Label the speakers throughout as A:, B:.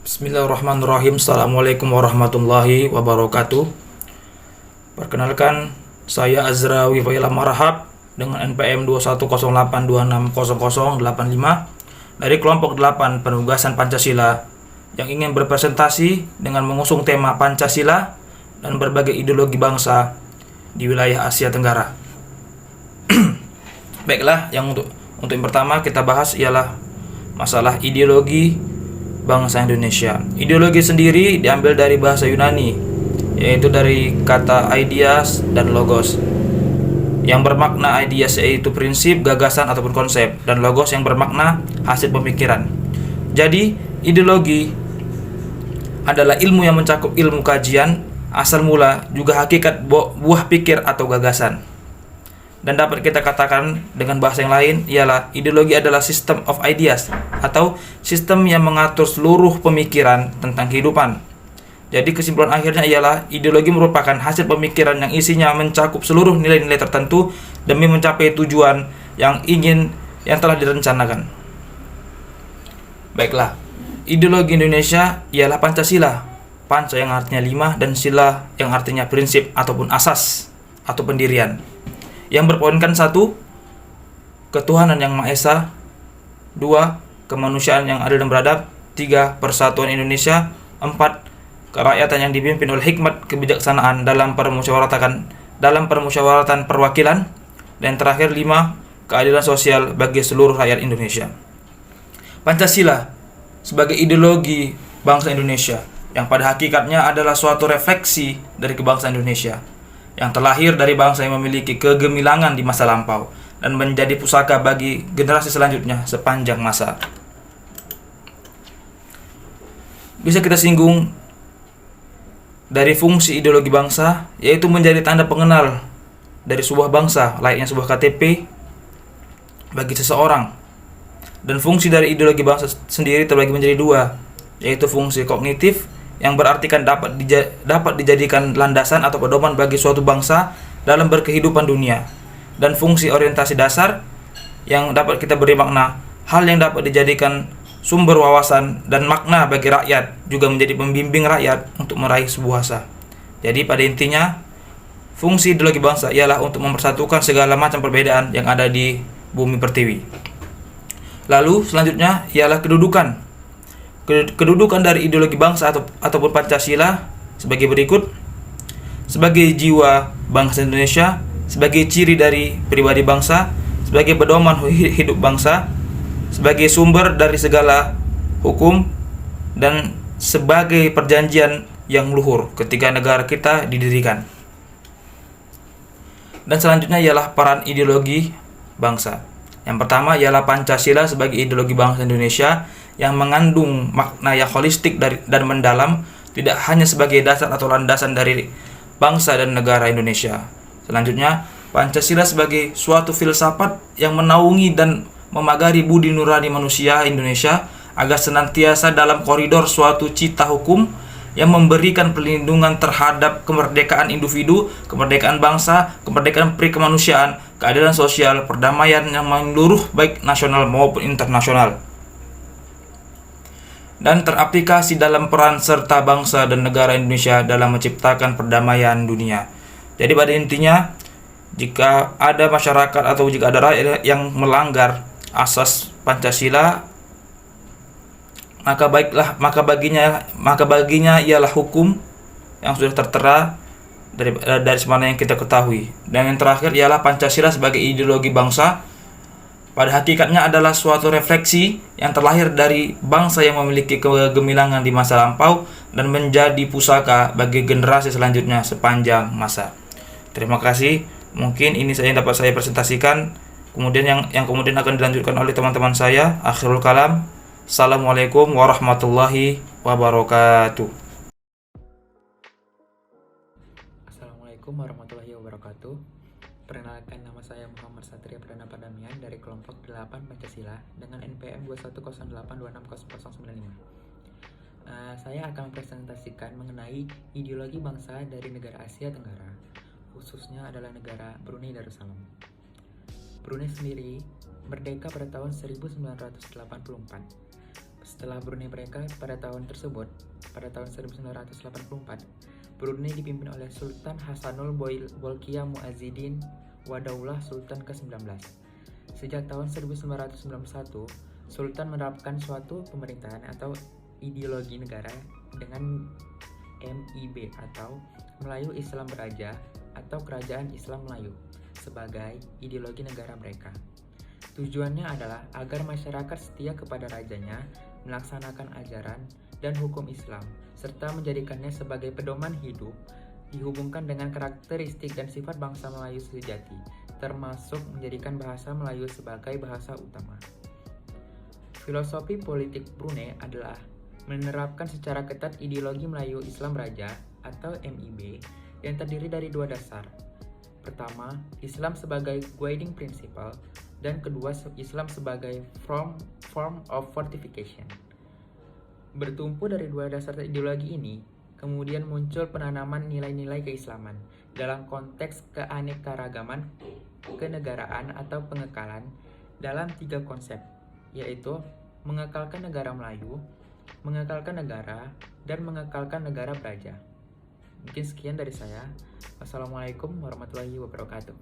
A: Bismillahirrahmanirrahim. Assalamualaikum warahmatullahi wabarakatuh. Perkenalkan, saya Azra Wifaila Marhab dengan NPM 2108260085 dari kelompok 8 penugasan Pancasila yang ingin berpresentasi dengan mengusung tema Pancasila dan berbagai ideologi bangsa di wilayah Asia Tenggara. Baiklah, untuk yang pertama kita bahas ialah masalah ideologi bangsa Indonesia. Ideologi sendiri diambil dari bahasa Yunani, yaitu dari kata ideas dan logos. Yang bermakna ideas yaitu prinsip, gagasan ataupun konsep, dan logos yang bermakna hasil pemikiran. Jadi, ideologi adalah ilmu yang mencakup ilmu kajian, asal mula, juga hakikat buah pikir atau gagasan. Dan dapat kita katakan dengan bahasa yang lain ialah ideologi adalah system of ideas atau sistem yang mengatur seluruh pemikiran tentang kehidupan. Jadi kesimpulan akhirnya ialah ideologi merupakan hasil pemikiran yang isinya mencakup seluruh nilai-nilai tertentu demi mencapai tujuan yang telah direncanakan. Baiklah, ideologi Indonesia ialah Pancasila. Panca yang artinya 5 dan sila yang artinya prinsip ataupun asas atau pendirian. Yang berpoinkan 1. Ketuhanan yang Maha Esa. 2. Kemanusiaan yang adil dan beradab. 3. Persatuan Indonesia. 4. Kerakyatan yang dipimpin oleh hikmat kebijaksanaan dalam permusyawaratan perwakilan. Dan terakhir 5. Keadilan sosial bagi seluruh rakyat Indonesia. Pancasila sebagai ideologi bangsa Indonesia yang pada hakikatnya adalah suatu refleksi dari kebangsaan Indonesia yang terlahir dari bangsa yang memiliki kegemilangan di masa lampau dan menjadi pusaka bagi generasi selanjutnya sepanjang masa. Bisa kita singgung dari fungsi ideologi bangsa, yaitu menjadi tanda pengenal dari sebuah bangsa layaknya sebuah KTP bagi seseorang. Dan fungsi dari ideologi bangsa sendiri terbagi menjadi 2, yaitu fungsi kognitif yang berartikan dapat dijadikan landasan atau pedoman bagi suatu bangsa dalam berkehidupan dunia, dan fungsi orientasi dasar yang dapat kita beri makna hal yang dapat dijadikan sumber wawasan dan makna bagi rakyat, juga menjadi pembimbing rakyat untuk meraih sebuah asa. Jadi pada intinya fungsi ideologi bangsa ialah untuk mempersatukan segala macam perbedaan yang ada di bumi pertiwi. Lalu selanjutnya ialah kedudukan dari ideologi bangsa ataupun Pancasila sebagai berikut. Sebagai jiwa bangsa Indonesia, sebagai ciri dari pribadi bangsa, sebagai pedoman hidup bangsa, sebagai sumber dari segala hukum, dan sebagai perjanjian yang luhur ketika negara kita didirikan. Dan selanjutnya ialah peran ideologi bangsa. Yang pertama ialah Pancasila sebagai ideologi bangsa Indonesia yang mengandung makna yang holistik dan mendalam, tidak hanya sebagai dasar atau landasan dari bangsa dan negara Indonesia. Selanjutnya, Pancasila sebagai suatu filsafat yang menaungi dan memagari budi nurani manusia Indonesia agar senantiasa dalam koridor suatu cita hukum yang memberikan perlindungan terhadap kemerdekaan individu, kemerdekaan bangsa, kemerdekaan kemanusiaan, keadilan sosial, perdamaian yang menyeluruh baik nasional maupun internasional, dan teraplikasi dalam peran serta bangsa dan negara Indonesia dalam menciptakan perdamaian dunia. Jadi pada intinya, jika ada masyarakat atau jika ada rakyat yang melanggar asas Pancasila, maka baginya ialah hukum yang sudah tertera dari semana yang kita ketahui. Dan yang terakhir ialah Pancasila sebagai ideologi bangsa pada hakikatnya adalah suatu refleksi yang terlahir dari bangsa yang memiliki kegemilangan di masa lampau dan menjadi pusaka bagi generasi selanjutnya sepanjang masa. Terima kasih. Mungkin ini saja yang dapat saya presentasikan. Kemudian yang kemudian akan dilanjutkan oleh teman-teman saya. Akhirul kalam. Assalamualaikum warahmatullahi wabarakatuh.
B: Assalamualaikum warahmatullahi wabarakatuh. Perkenalkan, nama saya Muhammad Satria Pradana Padamian dari kelompok 8 Pancasila dengan NPM 2108260095. Saya akan mempresentasikan mengenai ideologi bangsa dari negara Asia Tenggara, khususnya adalah negara Brunei Darussalam. Brunei sendiri merdeka pada tahun 1984. Setelah Brunei merdeka pada tahun tersebut, pada tahun 1984, Brunei dipimpin oleh Sultan Hasanul Bolkiah Mu'azzidin Wadaulah Sultan ke-19. Sejak tahun 1991, Sultan menerapkan suatu pemerintahan atau ideologi negara dengan MIB atau Melayu Islam Beraja atau Kerajaan Islam Melayu sebagai ideologi negara mereka. Tujuannya adalah agar masyarakat setia kepada rajanya, melaksanakan ajaran dan hukum Islam, serta menjadikannya sebagai pedoman hidup, dihubungkan dengan karakteristik dan sifat bangsa Melayu sejati, termasuk menjadikan bahasa Melayu sebagai bahasa utama. Filosofi politik Brunei adalah menerapkan secara ketat ideologi Melayu Islam Beraja atau MIB yang terdiri dari dua dasar. Pertama, Islam sebagai guiding principle, dan kedua, Islam sebagai form of fortification. Bertumpu dari dua dasar ideologi ini, kemudian muncul penanaman nilai-nilai keislaman dalam konteks keanekaragaman, kenegaraan atau pengekalan dalam tiga konsep, yaitu mengekalkan negara Melayu, mengekalkan negara, dan mengekalkan negara Beraja. Mungkin sekian dari saya. Wassalamualaikum warahmatullahi wabarakatuh.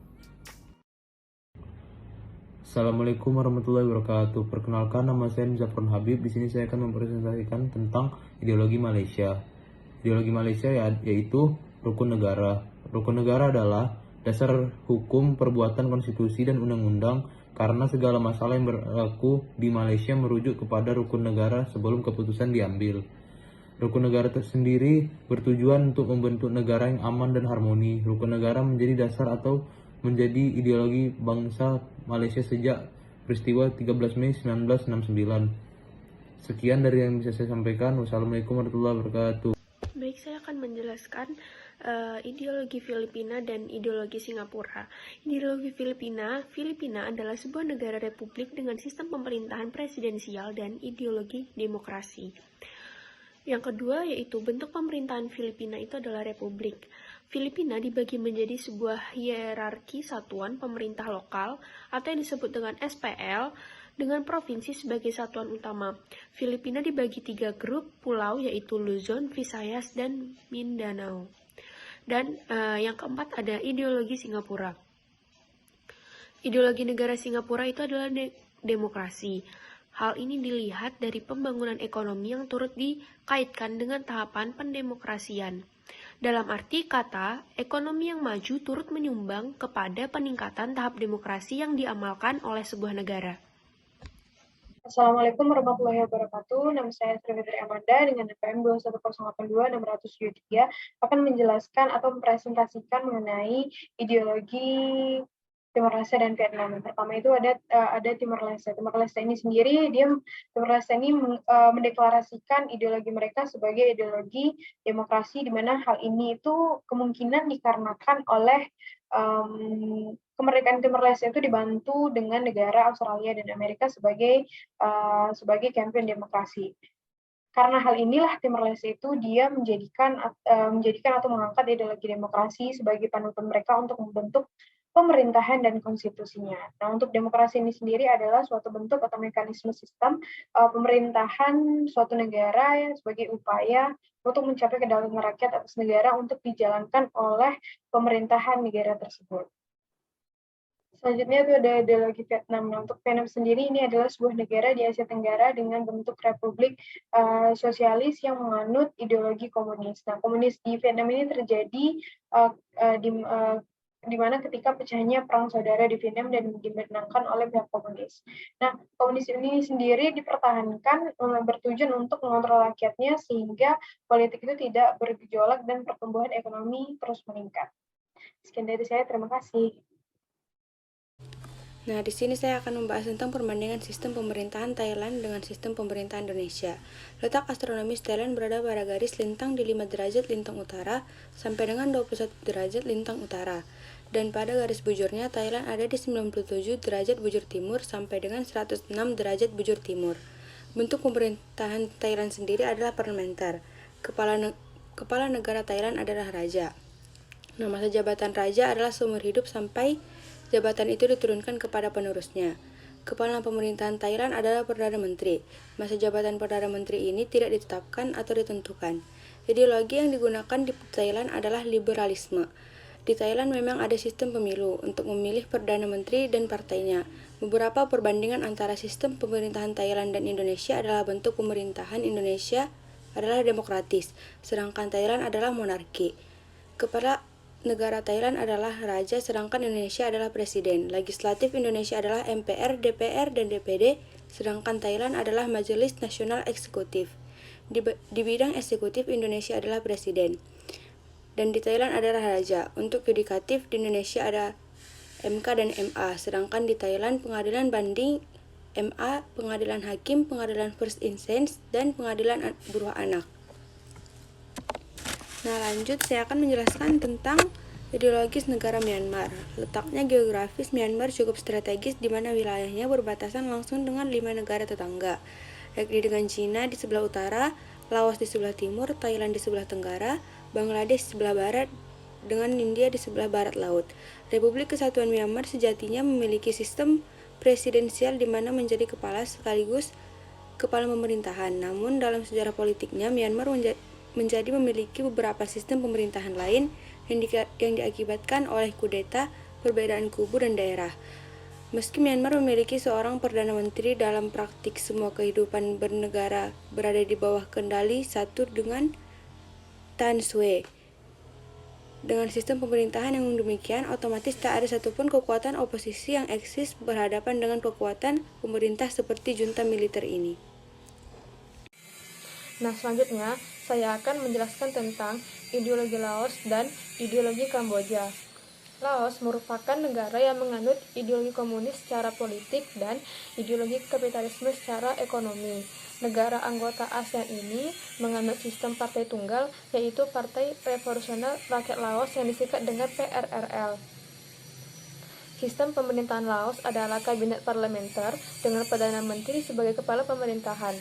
C: Assalamualaikum warahmatullahi wabarakatuh. Perkenalkan, nama saya Zafran Habib. Di sini saya akan mempresentasikan tentang ideologi Malaysia. Ideologi Malaysia yaitu rukun negara. Rukun negara adalah dasar hukum, perbuatan, konstitusi, dan undang-undang karena segala masalah yang berlaku di Malaysia merujuk kepada rukun negara sebelum keputusan diambil. Rukun negara tersendiri bertujuan untuk membentuk negara yang aman dan harmoni. Rukun negara menjadi dasar atau menjadi ideologi bangsa Malaysia sejak peristiwa 13 Mei 1969. Sekian dari yang bisa saya sampaikan. Wassalamualaikum warahmatullahi wabarakatuh.
D: Baik, saya akan menjelaskan ideologi Filipina dan ideologi Singapura. Ideologi Filipina adalah sebuah negara republik dengan sistem pemerintahan presidensial dan ideologi demokrasi. Yang kedua yaitu bentuk pemerintahan Filipina itu adalah republik. Filipina dibagi menjadi sebuah hierarki satuan pemerintah lokal atau yang disebut dengan SPL dengan provinsi sebagai satuan utama. Filipina dibagi 3 grup pulau yaitu Luzon, Visayas, dan Mindanao. Dan yang keempat ada ideologi Singapura. Ideologi negara Singapura itu adalah demokrasi. Hal ini dilihat dari pembangunan ekonomi yang turut dikaitkan dengan tahapan pendemokrasian. Dalam arti kata, ekonomi yang maju turut menyumbang kepada peningkatan tahap demokrasi yang diamalkan oleh sebuah negara.
E: Assalamualaikum warahmatullahi wabarakatuh. Nama saya Srivitri Amanda dengan NPM 21082-600 akan menjelaskan atau mempresentasikan mengenai ideologi Timor Leste dan Vietnam. Yang pertama itu ada Timor Leste. Timor Leste ini sendiri, Timor Leste ini mendeklarasikan ideologi mereka sebagai ideologi demokrasi, di mana hal ini itu kemungkinan dikarenakan oleh kemerdekaan Timor Leste itu dibantu dengan negara Australia dan Amerika sebagai kampion demokrasi. Karena hal inilah Timor Leste itu dia menjadikan atau mengangkat ideologi demokrasi sebagai panutan mereka untuk membentuk pemerintahan dan konstitusinya. Nah, untuk demokrasi ini sendiri adalah suatu bentuk atau mekanisme sistem pemerintahan suatu negara ya, sebagai upaya untuk mencapai kedaulatan rakyat atas negara untuk dijalankan oleh pemerintahan negara tersebut. Selanjutnya itu ada ideologi Vietnam. Nah, untuk Vietnam sendiri ini adalah sebuah negara di Asia Tenggara dengan bentuk republik sosialis yang menganut ideologi komunis. Nah, komunis di Vietnam ini terjadi di mana ketika pecahnya perang saudara di Vietnam dan dimenangkan oleh pihak komunis. Nah, komunis ini sendiri dipertahankan bertujuan untuk mengontrol rakyatnya sehingga politik itu tidak bergejolak dan pertumbuhan ekonomi terus meningkat. Sekian dari saya, terima kasih.
F: Nah, di sini saya akan membahas tentang perbandingan sistem pemerintahan Thailand dengan sistem pemerintahan Indonesia. Letak astronomis Thailand berada pada garis lintang di 5 derajat lintang utara sampai dengan 21 derajat lintang utara. Dan pada garis bujurnya, Thailand ada di 97 derajat bujur timur sampai dengan 106 derajat bujur timur. Bentuk pemerintahan Thailand sendiri adalah parlementer. Kepala negara Thailand adalah raja. Nah, masa jabatan raja adalah seumur hidup sampai jabatan itu diturunkan kepada penerusnya. Kepala pemerintahan Thailand adalah Perdana Menteri. Masa jabatan Perdana Menteri ini tidak ditetapkan atau ditentukan. Ideologi yang digunakan di Thailand adalah liberalisme. Di Thailand memang ada sistem pemilu untuk memilih Perdana Menteri dan partainya. Beberapa perbandingan antara sistem pemerintahan Thailand dan Indonesia adalah bentuk pemerintahan Indonesia adalah demokratis, sedangkan Thailand adalah monarki. Kepala negara Thailand adalah raja, sedangkan Indonesia adalah presiden. Legislatif Indonesia adalah MPR, DPR, dan DPD, sedangkan Thailand adalah Majelis Nasional Eksekutif. Di bidang eksekutif, Indonesia adalah presiden, dan di Thailand adalah raja. Untuk yudikatif, di Indonesia ada MK dan MA, sedangkan di Thailand pengadilan banding, MA, pengadilan hakim, pengadilan first instance, dan pengadilan buruh anak. Nah, lanjut saya akan menjelaskan tentang ideologis negara Myanmar. Letaknya geografis, Myanmar cukup strategis di mana wilayahnya berbatasan langsung dengan 5 negara tetangga, yakni dengan Cina di sebelah utara, Laos di sebelah timur, Thailand di sebelah tenggara, Bangladesh di sebelah barat, dengan India di sebelah barat laut. Republik Kesatuan Myanmar sejatinya memiliki sistem presidensial di mana menjadi kepala sekaligus kepala pemerintahan. Namun dalam sejarah politiknya, Myanmar menjadi memiliki beberapa sistem pemerintahan lain yang diakibatkan oleh kudeta, perbedaan kubu dan daerah. Meski Myanmar memiliki seorang Perdana Menteri, dalam praktik semua kehidupan bernegara berada di bawah kendali satu dengan Tan Swe. Dengan sistem pemerintahan yang demikian, otomatis tak ada satupun kekuatan oposisi yang eksis berhadapan dengan kekuatan pemerintah seperti junta militer ini.
E: Nah, selanjutnya saya akan menjelaskan tentang ideologi Laos dan ideologi Kamboja. Laos merupakan negara yang menganut ideologi komunis secara politik dan ideologi kapitalisme secara ekonomi. Negara anggota ASEAN ini menganut sistem partai tunggal, yaitu Partai Revolusioner Rakyat Laos yang disingkat dengan PRRL. Sistem pemerintahan Laos adalah kabinet parlementer dengan Perdana Menteri sebagai kepala pemerintahan.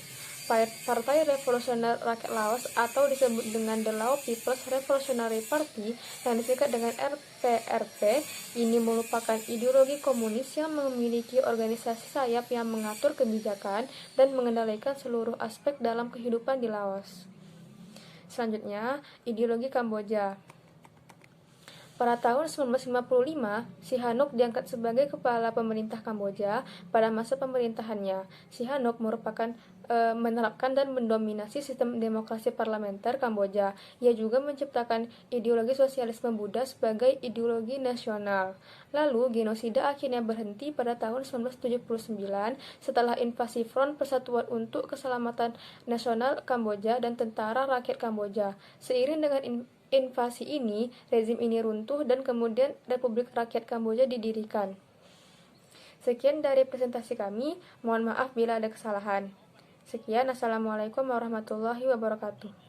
E: Partai Revolusioner Rakyat Laos atau disebut dengan The Lao People's Revolutionary Party yang disingkat dengan RPRP ini merupakan ideologi komunis yang memiliki organisasi sayap yang mengatur kebijakan dan mengendalikan seluruh aspek dalam kehidupan di Laos. Selanjutnya, ideologi Kamboja. Pada tahun 1955, Sihanouk diangkat sebagai kepala pemerintah Kamboja. Pada masa pemerintahannya, Sihanouk menerapkan dan mendominasi sistem demokrasi parlementer Kamboja. Ia juga menciptakan ideologi sosialisme Buddha sebagai ideologi nasional. Lalu, genosida akhirnya berhenti pada tahun 1979 setelah invasi Front Persatuan untuk Keselamatan Nasional Kamboja dan Tentara Rakyat Kamboja. Seiring dengan invasi ini, rezim ini runtuh dan kemudian Republik Rakyat Kamboja didirikan. Sekian dari presentasi kami, mohon maaf bila ada kesalahan. Sekian, Assalamualaikum warahmatullahi wabarakatuh.